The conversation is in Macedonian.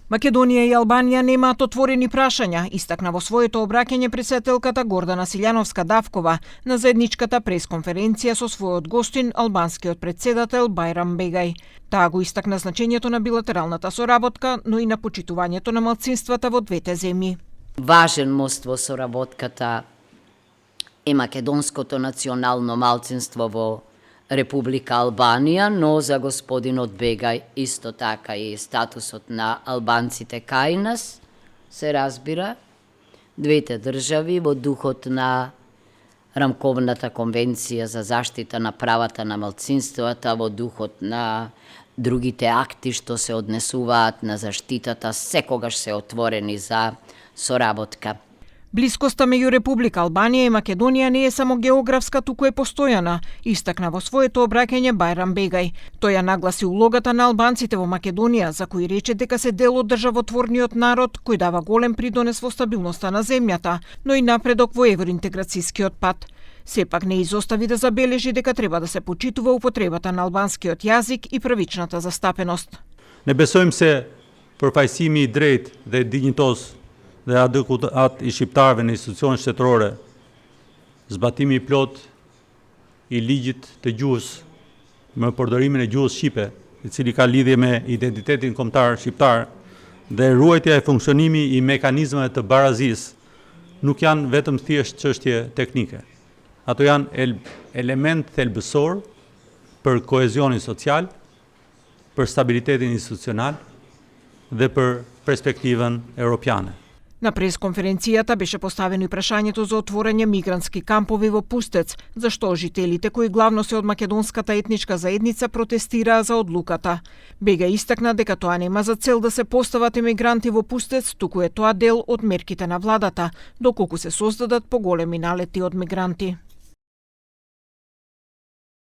Македонија и Албанија немаат отворени прашања, истакна во своето обраќање претседателката Гордана Силјановска-Давкова на заедничката пресконференција со својот гостин, албанскиот претседател Бајрам Бегај. Таа го истакна значењето на билатералната соработка, но и на почитувањето на малцинствата во двете земји. Важен мост во соработката е македонското национално малцинство во Република Албанија, но за господинот Бегај исто така и статусот на албанците кај нас, се разбира, двете држави во духот на Рамковната конвенција за заштита на правата на малцинствата, во духот на другите акти што се однесуваат на заштитата, секогаш се отворени за соработка. Блискоста меѓу Република Албанија и Македонија не е само географска, туку е постојана, истакна во своето обраќање Бајрам Бегај. Тој ја нагласи улогата на албанците во Македонија, за кој рече дека се дел од државотворниот народ кој дава голем придонес во стабилноста на земјата, но и напредок во евроинтеграцијскиот пат. Сепак не изостави да забележи дека треба да се почитува употребата на албанскиот јазик и правичната застапеност. Не besojmë se përfaqësimi i drejtë dhe dinjitos dhe adekutat i shqiptarëve në institucionet shtetërore, zbatimi i plot i ligjit të gjuhës me përdorimin e gjuhës shqipe, i cili ka lidhje me identitetin kombëtar shqiptar, dhe ruajtja e funksionimi i mekanizmave të barazisë nuk janë vetëm thjesht çështje teknike. Ato janë element thelbësor për kohezionin social, për stabilitetin institucional dhe për perspektivën europiane. На пресконференцијата беше поставено и прашањето за отворање мигрантски кампови во Пустец, зашто жителите кои главно се од македонската етничка заедница протестираа за одлуката. Бегај истакна дека тоа нема за цел да се постават емигранти во Пустец, туку е тоа дел од мерките на владата, доколку се создадат поголеми налети од мигранти.